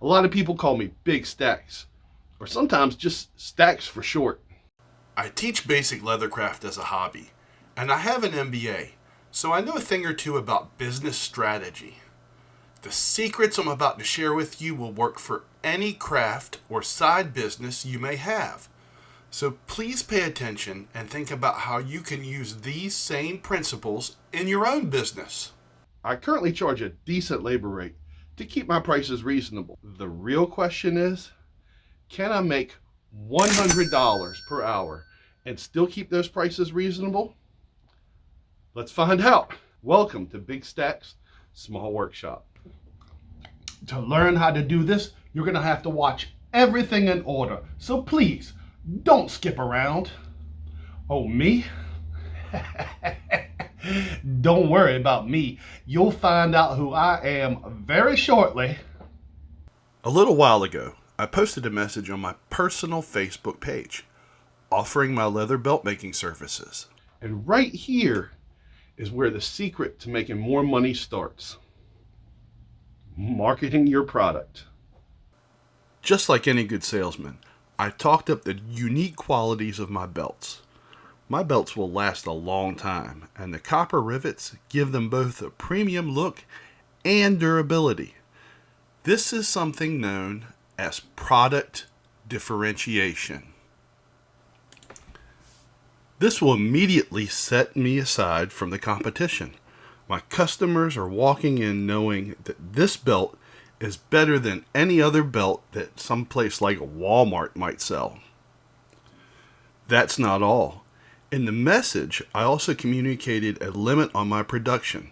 A lot of people call me Big Stacks, or sometimes just Stacks for short. I teach basic leathercraft as a hobby, and I have an MBA, so I know a thing or two about business strategy. The secrets I'm about to share with you will work for any craft or side business you may have. So please pay attention and think about how you can use these same principles in your own business. I currently charge a decent labor rate to keep my prices reasonable. The real question is, can I make $100 per hour and still keep those prices reasonable? Let's find out. Welcome to Big Stacks Small Workshop. To learn how to do this, you're gonna have to watch everything in order. So please, don't skip around. Oh, me? Don't worry about me. You'll find out who I am very shortly. A little while ago, I posted a message on my personal Facebook page offering my leather belt making services. And right here is where the secret to making more money starts. Marketing your product. Just like any good salesman, I talked up the unique qualities of my belts. My belts will last a long time, and the copper rivets give them both a premium look and durability. This is something known as product differentiation. This will immediately set me aside from the competition. My customers are walking in knowing that this belt is better than any other belt that someplace like Walmart might sell. That's not all. In the message, I also communicated a limit on my production.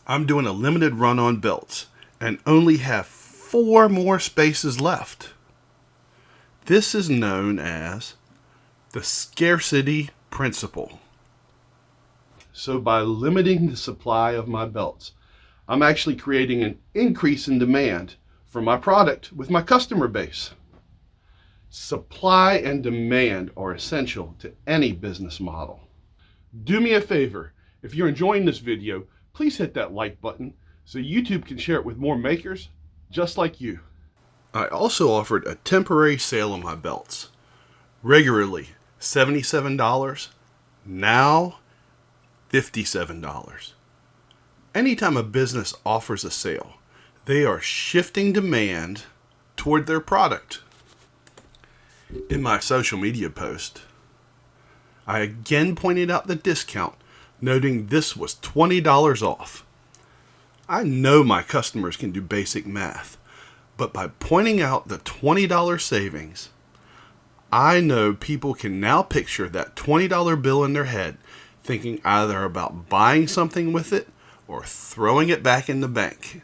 I'm doing a limited run on belts and only have 4 more spaces left. This is known as the scarcity principle. So by limiting the supply of my belts, I'm actually creating an increase in demand for my product with my customer base. Supply and demand are essential to any business model. Do me a favor, if you're enjoying this video, please hit that like button so YouTube can share it with more makers just like you. I also offered a temporary sale on my belts. Regularly $77, now $57. Anytime a business offers a sale, they are shifting demand toward their product. In my social media post, I again pointed out the discount, noting this was $20 off. I know my customers can do basic math, but by pointing out the $20 savings, I know people can now picture that $20 bill in their head, thinking either about buying something with it or throwing it back in the bank.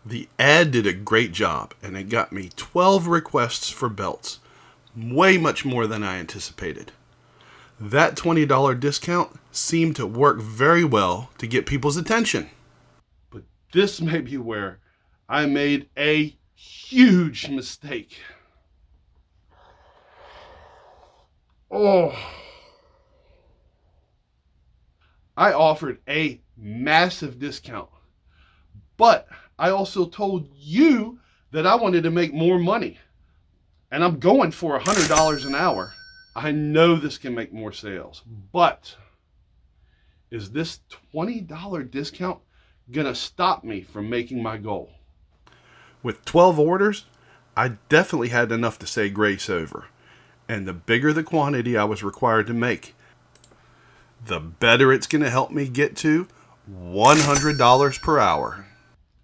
The ad did a great job, and it got me 12 requests for belts, way much more than I anticipated. That $20 discount seemed to work very well to get people's attention. But this may be where I made a huge mistake. I offered a massive discount, but I also told you that I wanted to make more money, and I'm going for $100 an hour. I know this can make more sales, but is this $20 discount gonna stop me from making my goal? With 12 orders, I definitely had enough to say grace over, and the bigger the quantity I was required to make, the better it's going to help me get to $100 per hour.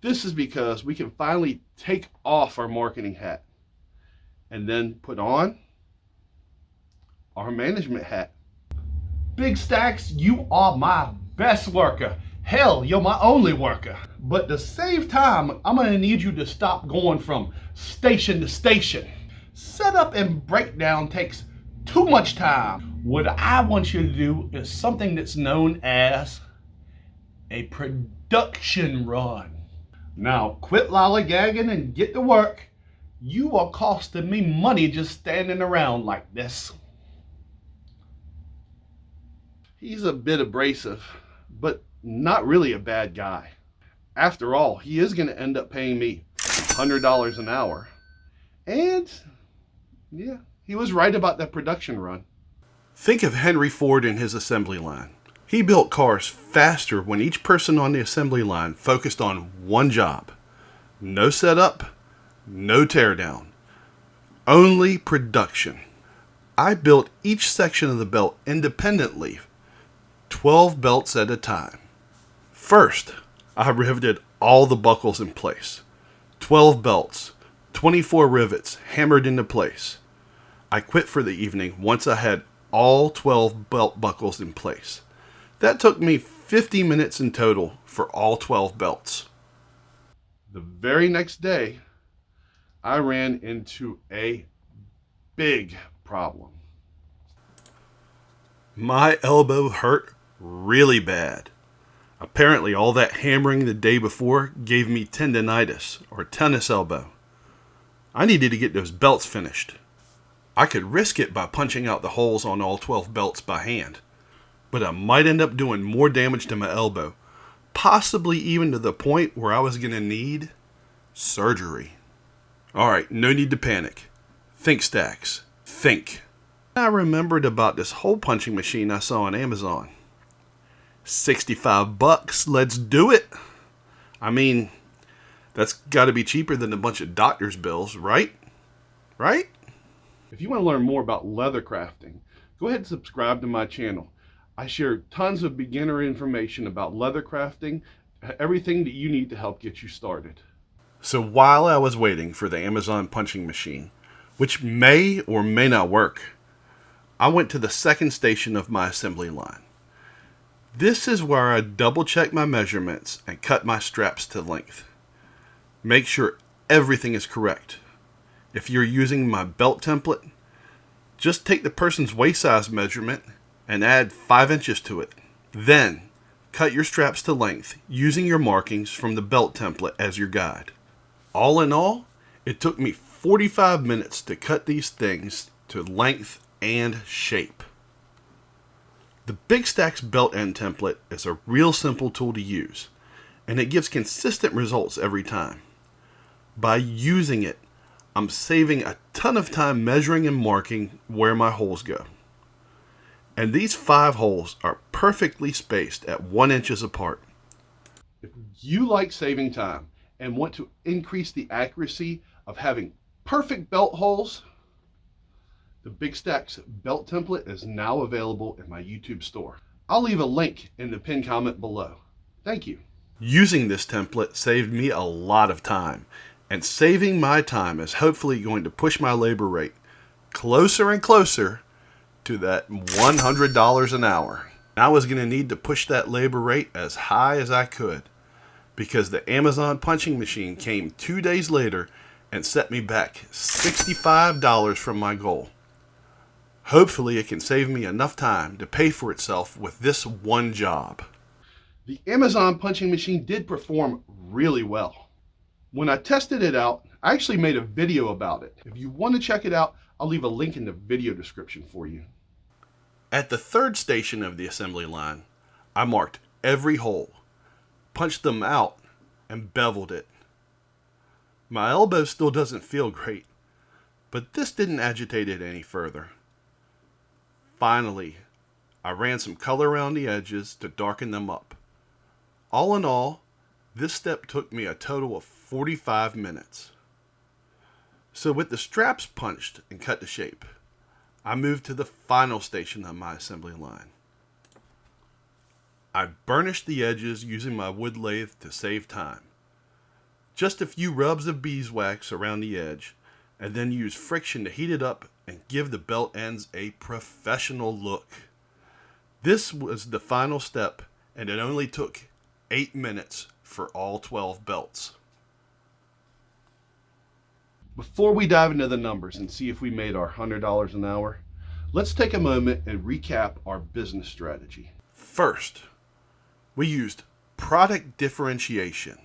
This is because we can finally take off our marketing hat and then put on our management hat. Big Stacks, you are my best worker. Hell, you're my only worker. But to save time, I'm going to need you to stop going from station to station. Setup and breakdown takes too much time. What I want you to do is something that's known as a production run. Now quit lollygagging and get to work. You are costing me money just standing around like this. He's a bit abrasive, but not really a bad guy. After all, he is going to end up paying me $100 an hour. And yeah, he was right about that production run. Think of Henry Ford and his assembly line. He built cars faster when each person on the assembly line focused on one job. No setup, no teardown, only production. I built each section of the belt independently, 12 belts at a time. First, I riveted all the buckles in place. 12 belts, 24 rivets hammered into place. I quit for the evening once I had all 12 belt buckles in place. That took me 50 minutes in total for all 12 belts. The very next day, I ran into a big problem. My elbow hurt really bad. Apparently, all that hammering the day before gave me tendonitis or tennis elbow. I needed to get those belts finished. I could risk it by punching out the holes on all 12 belts by hand, but I might end up doing more damage to my elbow, possibly even to the point where I was going to need surgery. Alright, no need to panic. Think, Stacks. Think. I remembered about this hole punching machine I saw on Amazon. $65, let's do it. I mean, that's got to be cheaper than a bunch of doctor's bills, right? Right? If you want to learn more about leather crafting, go ahead and subscribe to my channel. I share tons of beginner information about leather crafting, everything that you need to help get you started. So while I was waiting for the Amazon punching machine, which may or may not work, I went to the second station of my assembly line. This is where I double check my measurements and cut my straps to length. Make sure everything is correct. If you're using my belt template, just take the person's waist size measurement and add 5 inches to it. Then, cut your straps to length using your markings from the belt template as your guide. All in all, it took me 45 minutes to cut these things to length and shape. The Big Stacks belt end template is a real simple tool to use, and it gives consistent results every time. By using it, I'm saving a ton of time measuring and marking where my holes go. And these 5 holes are perfectly spaced at 1 inch apart. If you like saving time and want to increase the accuracy of having perfect belt holes, the Big Stacks belt template is now available in my YouTube store. I'll leave a link in the pinned comment below. Thank you. Using this template saved me a lot of time, and saving my time is hopefully going to push my labor rate closer and closer to that $100 an hour. I was going to need to push that labor rate as high as I could, because the Amazon punching machine came 2 days later and set me back $65 from my goal. Hopefully it can save me enough time to pay for itself with this one job. The Amazon punching machine did perform really well. When I tested it out, I actually made a video about it. If you want to check it out, I'll leave a link in the video description for you. At the third station of the assembly line, I marked every hole, punched them out, and beveled it. My elbow still doesn't feel great, but this didn't agitate it any further. Finally, I ran some color around the edges to darken them up. All in all, this step took me a total of 45 minutes. So with the straps punched and cut to shape, I moved to the final station of my assembly line. I burnished the edges using my wood lathe to save time. Just a few rubs of beeswax around the edge, and then use friction to heat it up and give the belt ends a professional look. This was the final step, and it only took 8 minutes for all 12 belts. Before we dive into the numbers and see if we made our $100 an hour, let's take a moment and recap our business strategy. First, we used product differentiation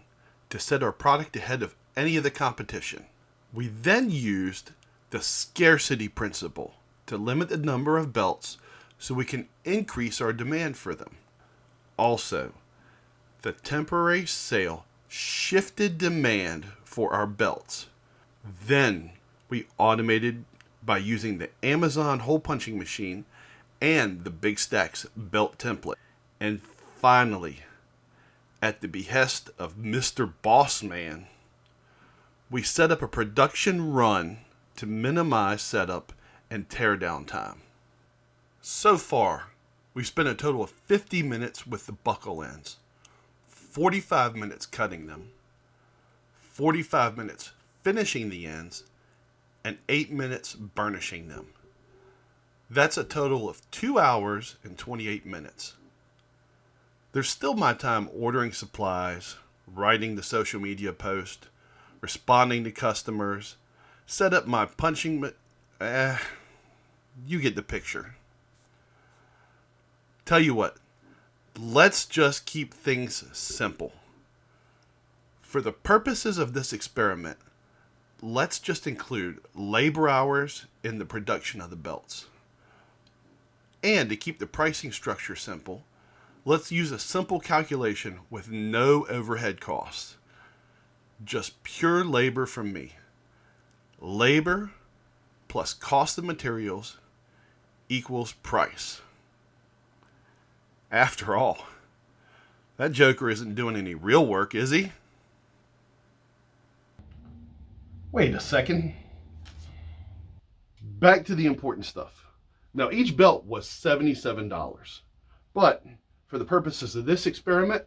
to set our product ahead of any of the competition. We then used the scarcity principle to limit the number of belts so we can increase our demand for them. Also, the temporary sale shifted demand for our belts. Then we automated by using the Amazon hole punching machine and the Big Stacks belt template. And finally, at the behest of Mr. Bossman, we set up a production run to minimize setup and teardown time. So far, we've spent a total of 50 minutes with the buckle ends, 45 minutes cutting them, 45 minutes finishing the ends, and 8 minutes burnishing them. That's a total of 2 hours and 28 minutes. There's still my time ordering supplies, writing the social media post, responding to customers, set up my punching, you get the picture. Tell you what, let's just keep things simple. For the purposes of this experiment, let's just include labor hours in the production of the belts. And to keep the pricing structure simple, let's use a simple calculation with no overhead costs. Just pure labor from me. Labor plus cost of materials equals price. After all, that joker isn't doing any real work, is he? Wait a second. Back to the important stuff. Now, each belt was $77, but for the purposes of this experiment,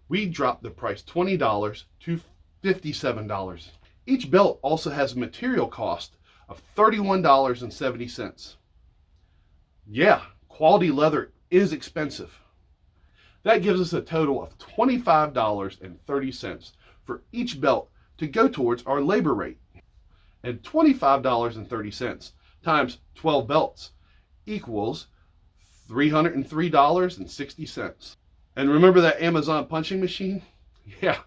we dropped the price $20 to $57. Each belt also has a material cost of $31.70. Yeah, quality leather is expensive. That gives us a total of $25.30 for each belt to go towards our labor rate. And $25.30 times 12 belts equals $303.60. And remember that Amazon punching machine? Yeah,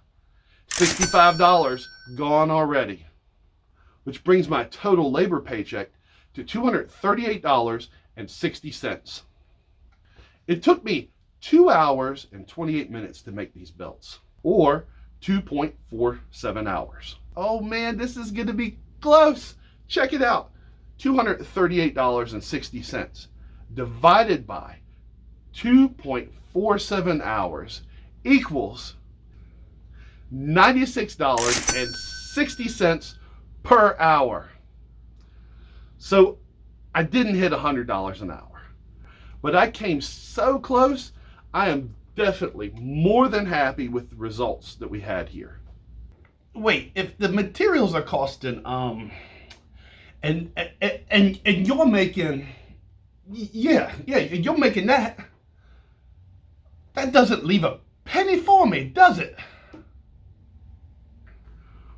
$65 gone already. Which brings my total labor paycheck to $238.60. It took me 2 hours and 28 minutes to make these belts, or 2.47 hours. Oh man, this is going to be close. Check it out. $238.60 divided by 2.47 hours equals $96.60 per hour. So I didn't hit $100 an hour, but I came so close. I am definitely more than happy with the results that we had here. Wait, if the materials are costing and you're making, you're making that doesn't leave a penny for me, does it?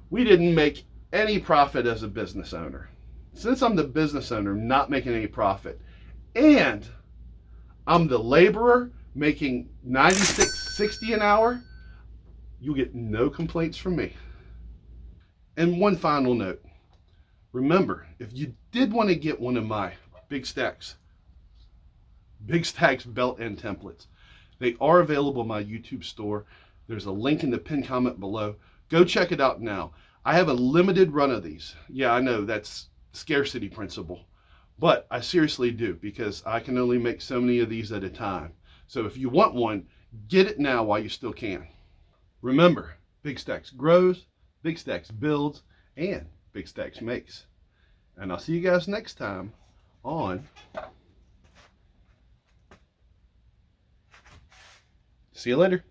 We didn't make any profit as a business owner. Since I'm the business owner not making any profit, and I'm the laborer making $96.60 an hour, you'll get no complaints from me. And one final note. Remember, if you did want to get one of my Big Stacks belt end templates, they are available in my YouTube store. There's a link in the pinned comment below. Go check it out now. I have a limited run of these. Yeah, I know that's scarcity principle, but I seriously do, because I can only make so many of these at a time. So if you want one, get it now while you still can. Remember, Big Stacks grows, Big Stacks builds, and Big Stacks makes. And I'll see you guys next time on See you later.